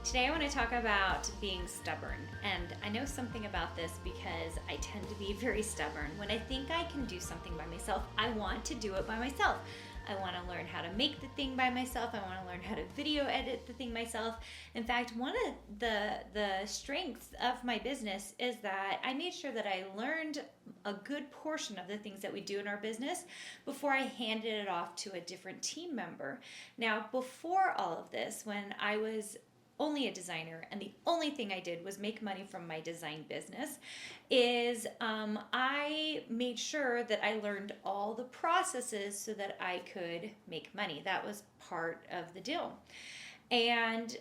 Today I want to talk about being stubborn, and I know something about this because I tend to be very stubborn. When I think I can do something by myself, I want to do it by myself. I want to learn how to make the thing by myself. I want to learn how to video edit the thing myself. In fact, one of the strengths of my business is that I made sure that I learned a good portion of the things that we do in our business before I handed it off to a different team member. Now, before all of this, when I was only a designer and the only thing I did was make money from my design business, is I made sure that I learned all the processes so that I could make money. That was part of the deal. And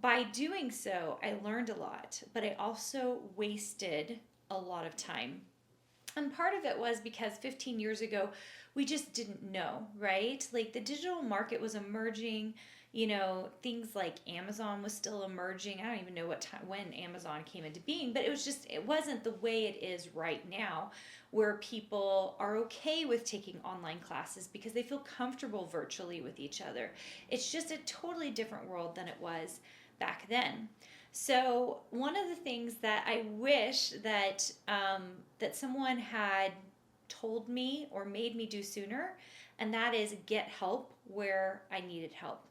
by doing so, I learned a lot, but I also wasted a lot of time. And part of it was because 15 years ago, we just didn't know, right? Like the digital market was emerging. Things like Amazon was still emerging. I don't even know what time when Amazon came into being, but it wasn't the way it is right now, where people are okay with taking online classes because they feel comfortable virtually with each other. It's just a totally different world than it was back then. So one of the things that I wish that someone had told me or made me do sooner, and that is get help where I needed help.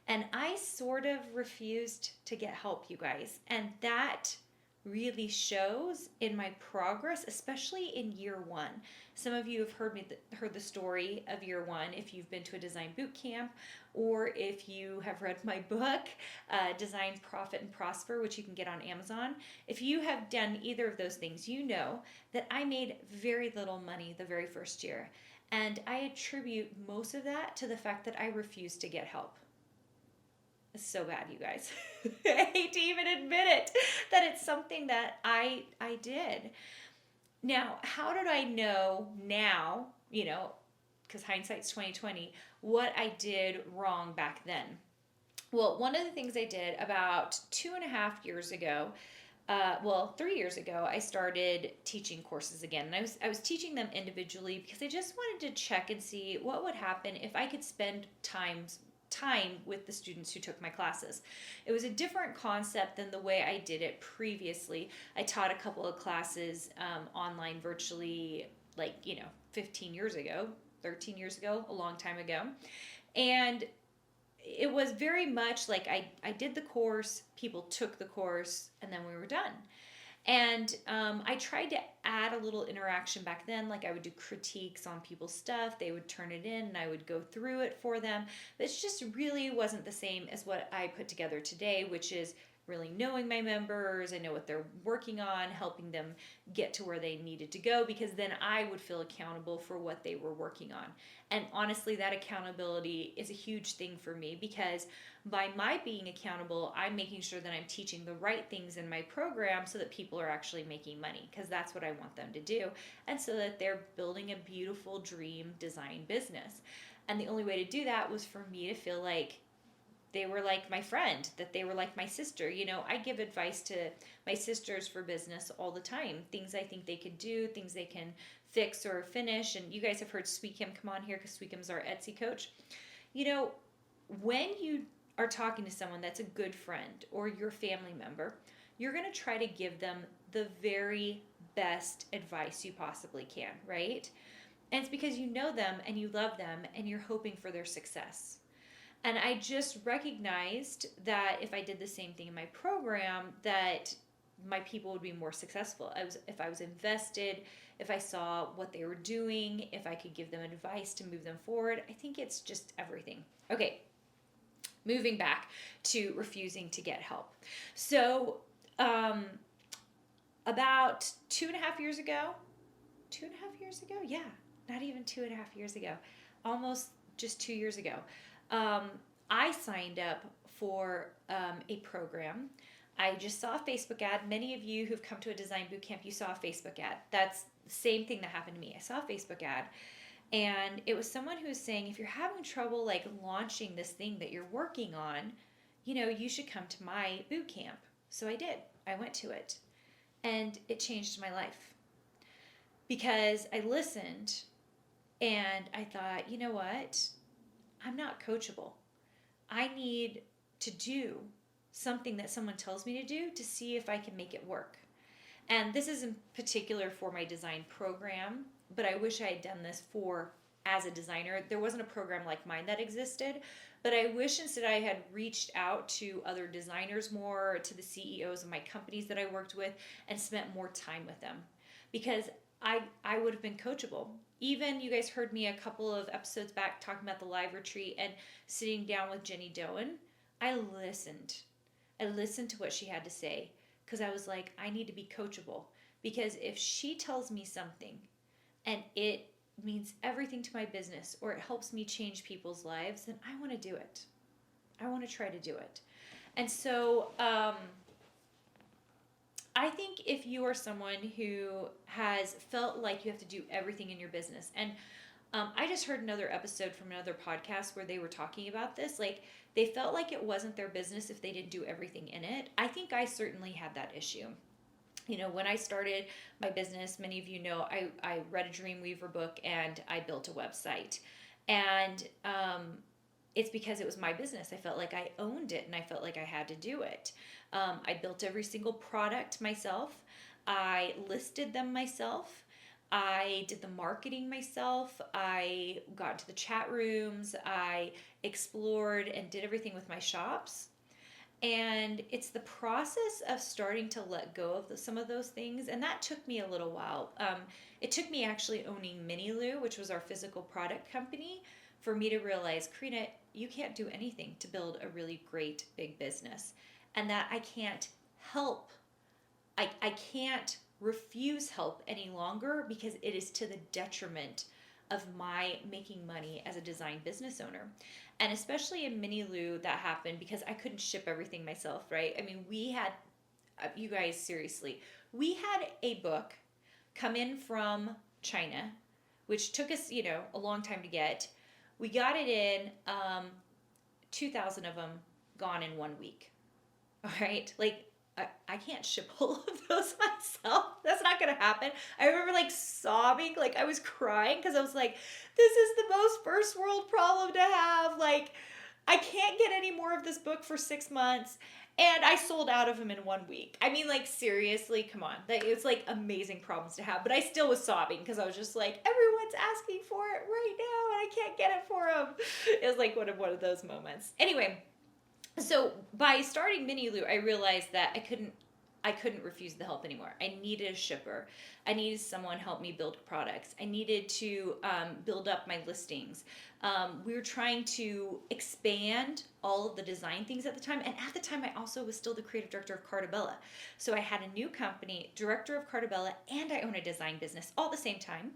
And I sort of refused to get help, you guys. And that really shows in my progress, especially in year one. Some of you have heard the story of year one if you've been to a design boot camp, or if you have read my book, Design, Profit, and Prosper, which you can get on Amazon. If you have done either of those things, you know that I made very little money the very first year. And I attribute most of that to the fact that I refused to get help. It's so bad, you guys. I hate to even admit it, that it's something that I did. Now, how did I know now, because hindsight's 2020, what I did wrong back then? Well, one of the things I did about 2.5 years ago, 3 years ago, I started teaching courses again. And I was teaching them individually because I just wanted to check and see what would happen if I could spend time with the students who took my classes. It was a different concept than the way I did it previously. I taught a couple of classes online virtually, 15 years ago, 13 years ago, a long time ago. And it was very much like I did the course, people took the course, and then we were done. And I tried to add a little interaction back then, like I would do critiques on people's stuff. They would turn it in and I would go through it for them. But it just really wasn't the same as what I put together today, which is really knowing my members. I know what they're working on, helping them get to where they needed to go, because then I would feel accountable for what they were working on. And honestly, that accountability is a huge thing for me, because by my being accountable, I'm making sure that I'm teaching the right things in my program so that people are actually making money, because that's what I want them to do, and so that they're building a beautiful dream design business. And the only way to do that was for me to feel like they were like my friend, that they were like my sister. I give advice to my sisters for business all the time, things I think they could do, things they can fix or finish. And you guys have heard Sweetkim come on here, because Sweetkim's our Etsy coach. When you are talking to someone that's a good friend or your family member, you're going to try to give them the very best advice you possibly can, right? And it's because you know them and you love them and you're hoping for their success. And I just recognized that if I did the same thing in my program, that my people would be more successful. If I was invested, if I saw what they were doing, if I could give them advice to move them forward. I think it's just everything. Okay, moving back to refusing to get help. So about 2.5 years ago, 2.5 years ago? Yeah, not even 2.5 years ago, almost just 2 years ago. I signed up for a program. I just saw a Facebook ad. Many of you who've come to a design boot camp, you saw a Facebook ad. That's the same thing that happened to me. I saw a Facebook ad, and it was someone who was saying, if you're having trouble launching this thing that you're working on, you should come to my boot camp. So I did. I went to it, and it changed my life, because I listened and I thought, you know what? I'm not coachable. I need to do something that someone tells me to do to see if I can make it work. And this is in particular for my design program, but I wish I had done this for as a designer. There wasn't a program like mine that existed, but I wish instead I had reached out to other designers more, to the CEOs of my companies that I worked with, and spent more time with them, because I would have been coachable. Even you guys heard me a couple of episodes back talking about the live retreat and sitting down with Jenny Doan. I listened to what she had to say, because I was like, I need to be coachable, because if she tells me something and it means everything to my business, or it helps me change people's lives, then I want to do it. I want to try to do it. And so I think if you are someone who has felt like you have to do everything in your business, and I just heard another episode from another podcast where they were talking about this, like they felt like it wasn't their business if they didn't do everything in it. I think I certainly had that issue. You know, when I started my business, many of you know, I read a Dreamweaver book and I built a website. And it's because it was my business. I felt like I owned it and I felt like I had to do it. I built every single product myself. I listed them myself. I did the marketing myself. I got into the chat rooms. I explored and did everything with my shops. And it's the process of starting to let go of some of those things. And that took me a little while. It took me actually owning Miniloo, which was our physical product company, for me to realize, Carina, you can't do anything to build a really great big business. And that I can't help. I can't refuse help any longer, because it is to the detriment of my making money as a design business owner. And especially in Miniloo, that happened because I couldn't ship everything myself, right? I mean, we had, you guys, seriously, we had a book come in from China, which took us, you know, a long time to get. We got it in, 2,000 of them gone in 1 week. All right. Like, I can't ship all of those myself. That's not going to happen. I remember like sobbing, like I was crying, because I was like, this is the most first world problem to have. Like, I can't get any more of this book for 6 months. And I sold out of them in 1 week. I mean, like, seriously, come on. It's like amazing problems to have. But I still was sobbing, because I was just like, everyone's asking for it right now and I can't get it for them. It was like one of those moments. Anyway, so by starting Miniloo, I realized that I couldn't refuse the help anymore. I needed a shipper. I needed someone to help me build products. I needed to build up my listings. We were trying to expand all of the design things at the time. And at the time, I also was still the creative director of Cartabella. So I had a new company, director of Cartabella, and I own a design business all at the same time.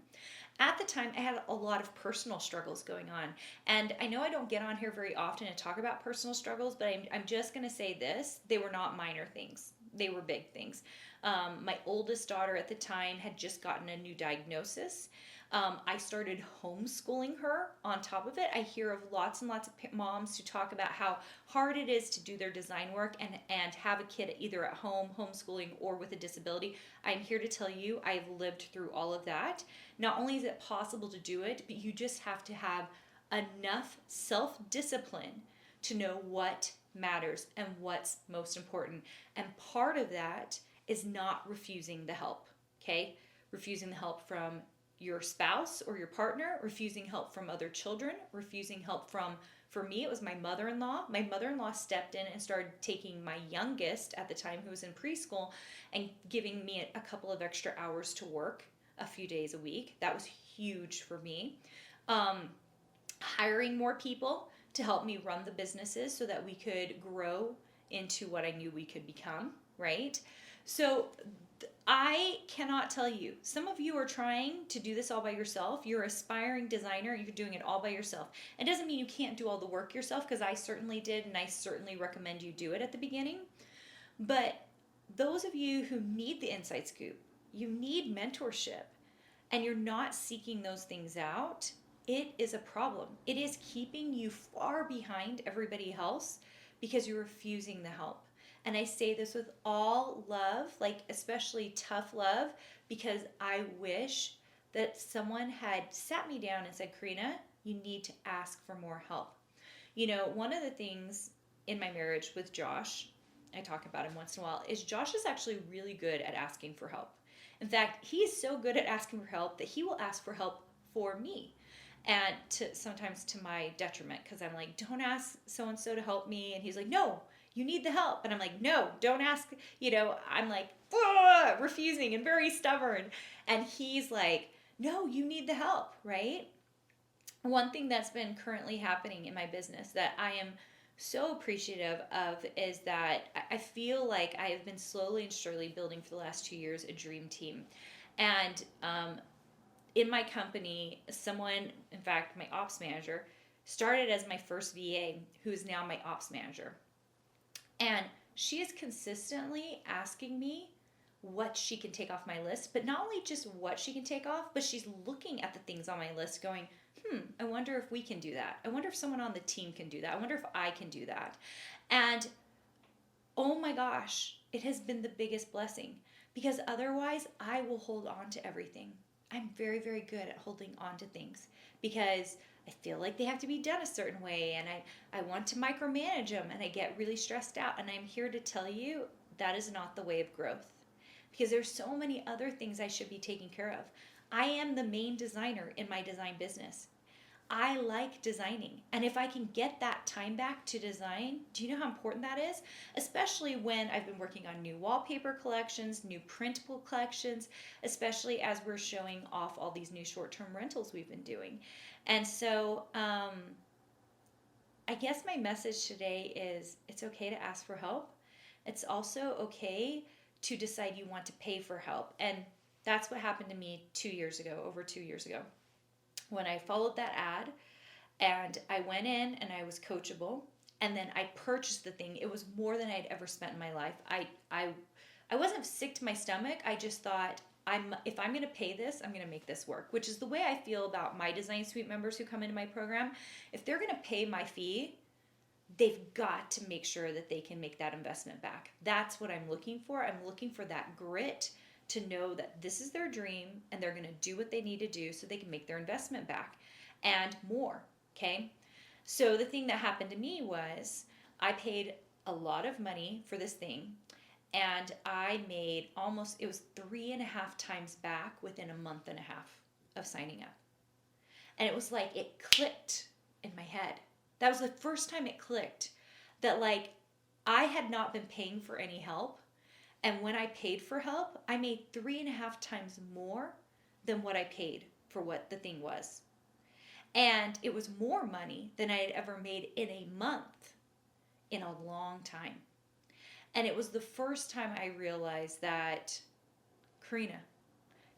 At the time, I had a lot of personal struggles going on. And I know I don't get on here very often to talk about personal struggles, but I'm just going to say this. They were not minor things. They were big things. My oldest daughter at the time had just gotten a new diagnosis. I started homeschooling her on top of it. I hear of lots and lots of moms who talk about how hard it is to do their design work and have a kid either at home, homeschooling, or with a disability. I'm here to tell you, I've lived through all of that. Not only is it possible to do it, but you just have to have enough self-discipline to know what matters and what's most important. And part of that is not refusing the help, okay? Refusing the help from your spouse or your partner, refusing help from other children, refusing help from, for me, it was my mother-in-law. My mother-in-law stepped in and started taking my youngest at the time, who was in preschool, and giving me a couple of extra hours to work a few days a week. That was huge for me. Hiring more people to help me run the businesses so that we could grow into what I knew we could become, right? So I cannot tell you, some of you are trying to do this all by yourself. You're an aspiring designer, you're doing it all by yourself. It doesn't mean you can't do all the work yourself, because I certainly did, and I certainly recommend you do it at the beginning. But those of you who need the inside scoop, you need mentorship, and you're not seeking those things out, it is a problem. It is keeping you far behind everybody else because you're refusing the help. And I say this with all love, like especially tough love, because I wish that someone had sat me down and said, Carina, you need to ask for more help. You know, one of the things in my marriage with Josh, I talk about him once in a while, is Josh is actually really good at asking for help. In fact, he is so good at asking for help that he will ask for help for me. And sometimes to my detriment, because I'm like, don't ask so-and-so to help me. And he's like, no, you need the help. And I'm like, no, don't ask. I'm like, refusing and very stubborn. And he's like, no, you need the help, right? One thing that's been currently happening in my business that I am so appreciative of is that I feel like I have been slowly and surely building for the last 2 years a dream team. And in my company, someone, in fact, my ops manager, started as my first VA, who is now my ops manager. And she is consistently asking me what she can take off my list, but not only just what she can take off, but she's looking at the things on my list going, I wonder if we can do that. I wonder if someone on the team can do that. I wonder if I can do that. And oh my gosh, it has been the biggest blessing, because otherwise I will hold on to everything. I'm very, very good at holding on to things because I feel like they have to be done a certain way, and I want to micromanage them, and I get really stressed out. And I'm here to tell you that is not the way of growth, because there's so many other things I should be taking care of. I am the main designer in my design business. I like designing. And if I can get that time back to design, do you know how important that is? Especially when I've been working on new wallpaper collections, new printable collections, especially as we're showing off all these new short-term rentals we've been doing. And so I guess my message today is it's okay to ask for help. It's also okay to decide you want to pay for help. And that's what happened to me over 2 years ago. When I followed that ad and I went in and I was coachable, and then I purchased the thing. It was more than I'd ever spent in my life. I wasn't sick to my stomach. I just thought, if I'm going to pay this, I'm going to make this work, which is the way I feel about my Design Suite members who come into my program. If they're going to pay my fee, they've got to make sure that they can make that investment back. That's what I'm looking for. I'm looking for that grit to know that this is their dream and they're going to do what they need to do so they can make their investment back and more, okay? So the thing that happened to me was I paid a lot of money for this thing, and I made it was 3.5 times back within a month and a half of signing up. And it was like it clicked in my head. That was the first time it clicked that I had not been paying for any help. And when I paid for help, I made 3.5 times more than what I paid for what the thing was. And it was more money than I had ever made in a month in a long time. And it was the first time I realized that, Carina,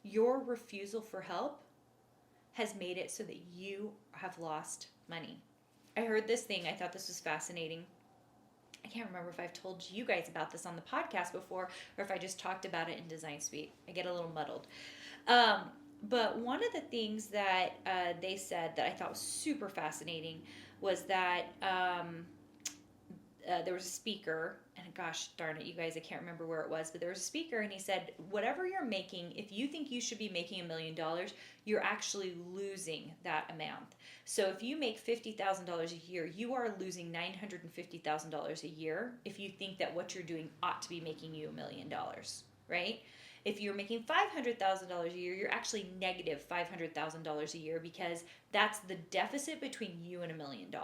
your refusal for help has made it so that you have lost money. I heard this thing. I thought this was fascinating. I can't remember if I've told you guys about this on the podcast before or if I just talked about it in Design Suite. I get a little muddled. But one of the things that they said that I thought was super fascinating was that there was a speaker, and gosh darn it, you guys, I can't remember where it was, but there was a speaker, and he said, whatever you're making, if you think you should be making $1 million, you're actually losing that amount. So if you make $50,000 a year, you are losing $950,000 a year if you think that what you're doing ought to be making you $1 million, right? If you're making $500,000 a year, you're actually negative $500,000 a year, because that's the deficit between you and $1 million.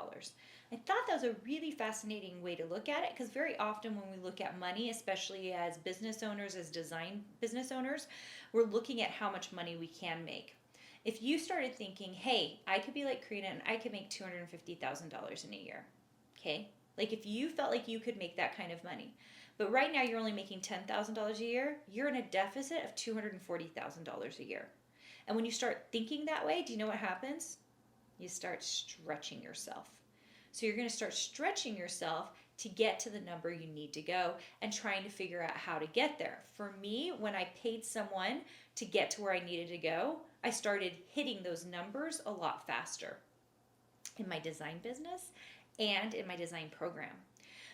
I thought that was a really fascinating way to look at it, because very often when we look at money, especially as business owners, as design business owners, we're looking at how much money we can make. If you started thinking, hey, I could be like Carina and I could make $250,000 in a year, okay? Like if you felt like you could make that kind of money, but right now you're only making $10,000 a year, you're in a deficit of $240,000 a year. And when you start thinking that way, do you know what happens? You start stretching yourself. So you're going to start stretching yourself to get to the number you need to go and trying to figure out how to get there. For me, when I paid someone to get to where I needed to go, I started hitting those numbers a lot faster in my design business and in my design program.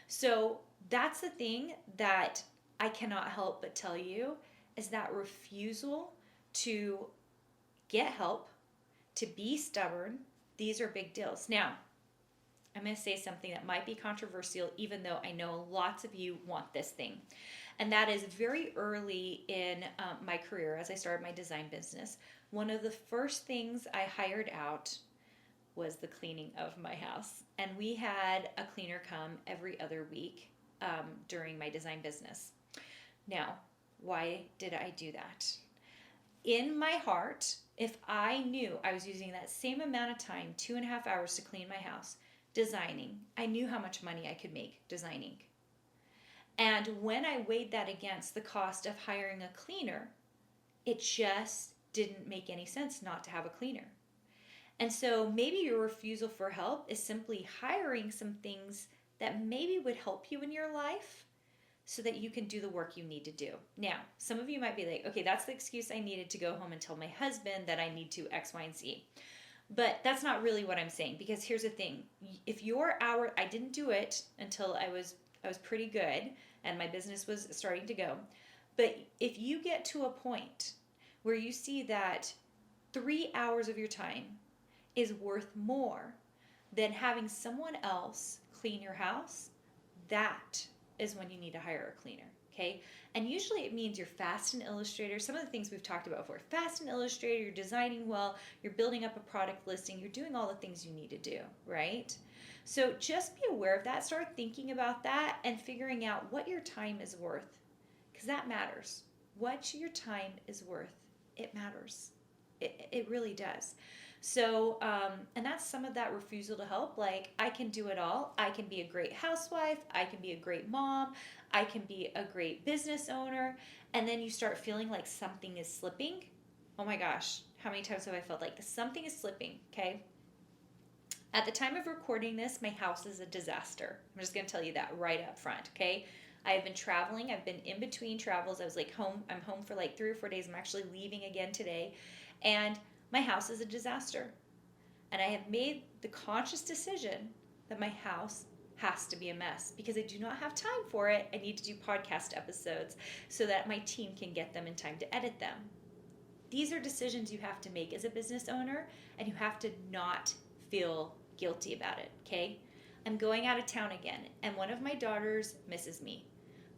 So that's the thing that I cannot help but tell you, is that refusal to get help, to be stubborn, these are big deals. Now, I'm going to say something that might be controversial, even though I know lots of you want this thing. And that is very early in my career, as I started my design business, one of the first things I hired out was the cleaning of my house. And we had a cleaner come every other week during my design business. Now, why did I do that? In my heart, if I knew I was using that same amount of time, 2.5 hours to clean my house, designing, I knew how much money I could make designing. And when I weighed that against the cost of hiring a cleaner, it just didn't make any sense not to have a cleaner. And so maybe your refusal for help is simply hiring some things that maybe would help you in your life so that you can do the work you need to do. Now, some of you might be like, okay, that's the excuse I needed to go home and tell my husband that I need to X, Y, and Z. But that's not really what I'm saying, because here's the thing. If your hour, I didn't do it until I was pretty good and my business was starting to go. But if you get to a point where you see that 3 hours of your time is worth more than having someone else clean your house, that is when you need to hire a cleaner, okay? And usually it means you're fast in Illustrator. Some of the things we've talked about before, fast in Illustrator, you're designing well, you're building up a product listing, you're doing all the things you need to do, right? So just be aware of that. Start thinking about that and figuring out what your time is worth, because that matters. What your time is worth, it matters. It really does. So, and that's some of that refusal to help. Like, I can do it all. I can be a great housewife. I can be a great mom. I can be a great business owner. And then you start feeling like something is slipping. Oh my gosh, how many times have I felt like something is slipping, okay? At the time of recording this, my house is a disaster. I'm just going to tell you that right up front, okay? I have been traveling. I've been in between travels. I was like home. I'm home for like 3 or 4 days. I'm actually leaving again today. And my house is a disaster. And I have made the conscious decision that my house has to be a mess because I do not have time for it. I need to do podcast episodes so that my team can get them in time to edit them. These are decisions you have to make as a business owner, and you have to not feel guilty about it, okay? I'm going out of town again, and one of my daughters misses me.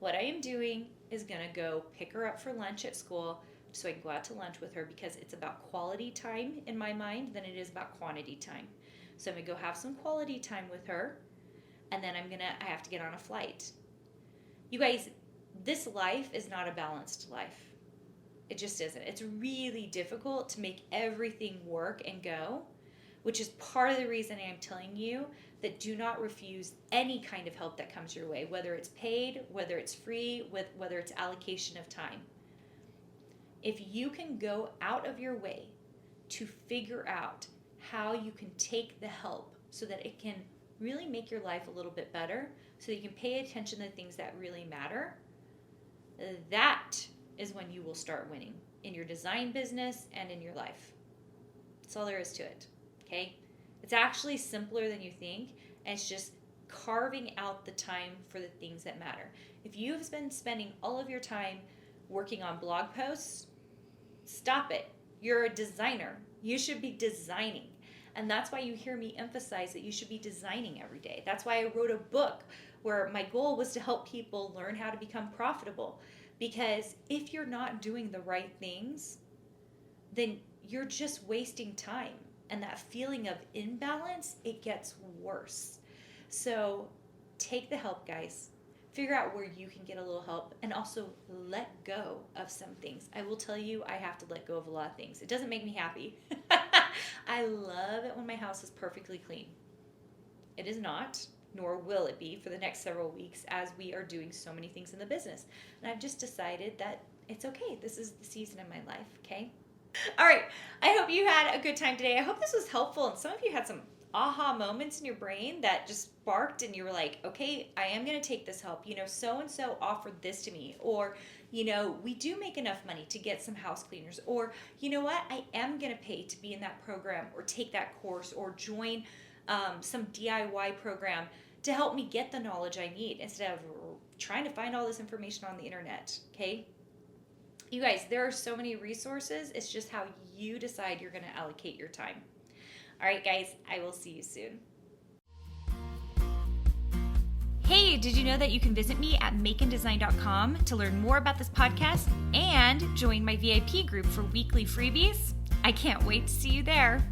What I am doing is going to go pick her up for lunch at school so I can go out to lunch with her, because it's about quality time in my mind than it is about quantity time. So I'm going to go have some quality time with her, and then I have to get on a flight. You guys, this life is not a balanced life. It just isn't. It's really difficult to make everything work and go, which is part of the reason I'm telling you that do not refuse any kind of help that comes your way, whether it's paid, whether it's free, whether it's allocation of time. If you can go out of your way to figure out how you can take the help so that it can really make your life a little bit better, so that you can pay attention to the things that really matter, that is when you will start winning in your design business and in your life. That's all there is to it, okay? It's actually simpler than you think, and it's just carving out the time for the things that matter. If you've been spending all of your time working on blog posts, stop it. You're a designer. You should be designing. And that's why you hear me emphasize that you should be designing every day. That's why I wrote a book where my goal was to help people learn how to become profitable. Because if you're not doing the right things, then you're just wasting time. And that feeling of imbalance, it gets worse. So take the help, guys. Figure out where you can get a little help, and also let go of some things. I will tell you, I have to let go of a lot of things. It doesn't make me happy. I love it when my house is perfectly clean. It is not, nor will it be for the next several weeks, as we are doing so many things in the business. And I've just decided that it's okay. This is the season of my life, okay? All right. I hope you had a good time today. I hope this was helpful, and some of you had some aha moments in your brain that just sparked and you were like, okay, I am going to take this help. You know, so-and-so offered this to me. Or, you know, we do make enough money to get some house cleaners. Or, you know what, I am going to pay to be in that program or take that course or join some DIY program to help me get the knowledge I need instead of trying to find all this information on the internet, okay? You guys, there are so many resources. It's just how you decide you're going to allocate your time. All right, guys, I will see you soon. Hey, did you know that you can visit me at makeanddesign.com to learn more about this podcast and join my VIP group for weekly freebies? I can't wait to see you there.